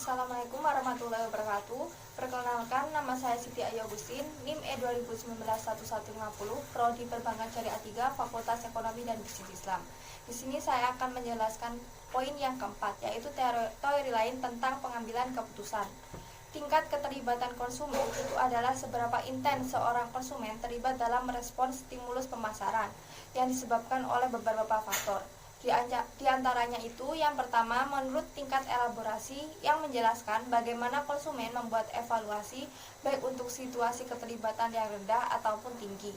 Assalamualaikum warahmatullahi wabarakatuh. Perkenalkan, nama saya Siti Ayu Agustin, NIM E2019-1150, Prodi Perbankan Syariah 3, Fakultas Ekonomi dan Bisnis Islam. Di sini saya akan menjelaskan poin yang keempat, yaitu teori lain tentang pengambilan keputusan. Tingkat keterlibatan konsumen itu adalah seberapa intens seorang konsumen terlibat dalam merespons stimulus pemasaran yang disebabkan oleh beberapa faktor. Di antaranya itu, yang pertama, menurut tingkat elaborasi yang menjelaskan bagaimana konsumen membuat evaluasi baik untuk situasi keterlibatan yang rendah ataupun tinggi.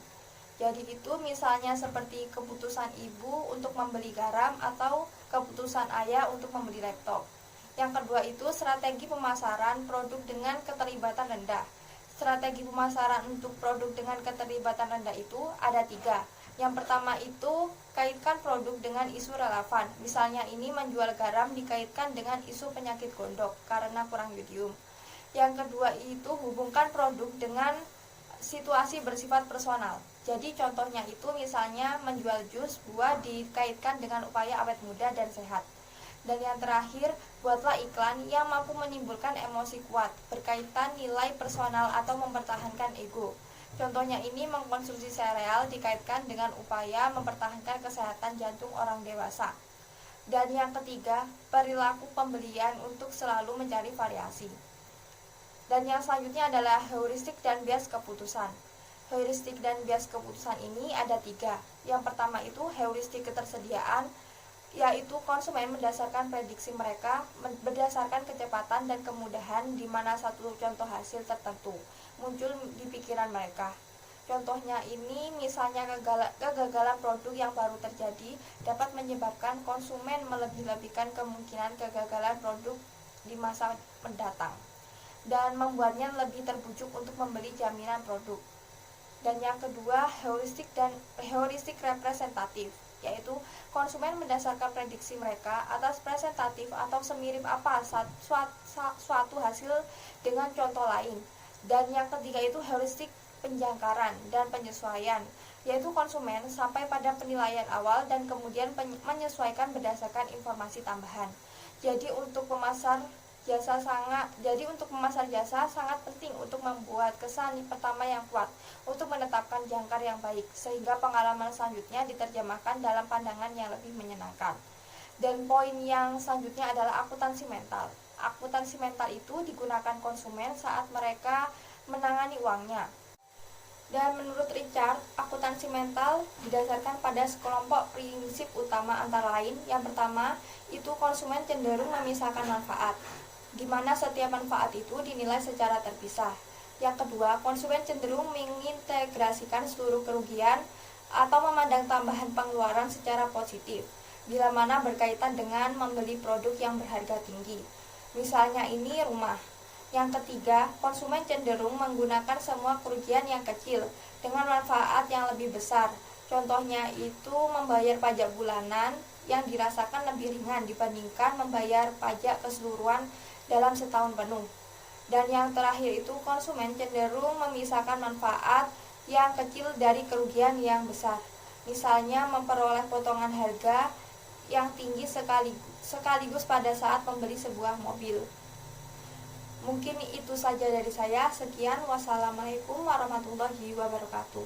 Jadi itu misalnya seperti keputusan ibu untuk membeli garam atau keputusan ayah untuk membeli laptop. Yang kedua itu strategi pemasaran produk dengan keterlibatan rendah. Strategi pemasaran untuk produk dengan keterlibatan rendah itu ada 3. Yang pertama itu kaitkan produk dengan isu relevan. Misalnya ini menjual garam dikaitkan dengan isu penyakit gondok karena kurang yodium. Yang kedua itu hubungkan produk dengan situasi bersifat personal. Jadi contohnya itu misalnya menjual jus buah dikaitkan dengan upaya awet muda dan sehat. Dan yang terakhir, buatlah iklan yang mampu menimbulkan emosi kuat berkaitan nilai personal atau mempertahankan ego. Contohnya ini mengkonsumsi sereal dikaitkan dengan upaya mempertahankan kesehatan jantung orang dewasa. Dan yang ketiga, perilaku pembelian untuk selalu mencari variasi. Dan yang selanjutnya adalah heuristik dan bias keputusan. Heuristik dan bias keputusan ini ada 3. Yang pertama itu heuristik ketersediaan, yaitu konsumen mendasarkan prediksi mereka berdasarkan kecepatan dan kemudahan di mana satu contoh hasil tertentu muncul di pikiran mereka. Contohnya ini misalnya kegagalan produk yang baru terjadi dapat menyebabkan konsumen melebih-lebihkan kemungkinan kegagalan produk di masa mendatang dan membuatnya lebih terbujuk untuk membeli jaminan produk. Dan yang kedua, heuristik representatif, yaitu konsumen mendasarkan prediksi mereka atas presentatif atau semirip apa suatu hasil dengan contoh lain. Dan yang ketiga itu heuristik penjangkaran dan penyesuaian, yaitu konsumen sampai pada penilaian awal dan kemudian menyesuaikan berdasarkan informasi tambahan. Jadi untuk pemasar jasa sangat penting untuk membuat kesan pertama yang kuat untuk menetapkan jangkar yang baik, sehingga pengalaman selanjutnya diterjemahkan dalam pandangan yang lebih menyenangkan. Dan poin yang selanjutnya adalah akuntansi mental. Akuntansi mental itu digunakan konsumen saat mereka menangani uangnya. Dan menurut Richard, akuntansi mental didasarkan pada sekelompok prinsip utama antara lain. Yang pertama, itu konsumen cenderung memisahkan manfaat, di mana setiap manfaat itu dinilai secara terpisah. Yang kedua, konsumen cenderung mengintegrasikan seluruh kerugian atau memandang tambahan pengeluaran secara positif, bila mana berkaitan dengan membeli produk yang berharga tinggi. Misalnya ini rumah. Yang ketiga, konsumen cenderung menggunakan semua kerugian yang kecil dengan manfaat yang lebih besar. Contohnya itu membayar pajak bulanan yang dirasakan lebih ringan dibandingkan membayar pajak keseluruhan dalam setahun penuh. Dan yang terakhir itu konsumen cenderung memisahkan manfaat yang kecil dari kerugian yang besar. Misalnya memperoleh potongan harga yang tinggi sekaligus pada saat membeli sebuah mobil. Mungkin itu saja dari saya. Sekian, wassalamualaikum warahmatullahi wabarakatuh.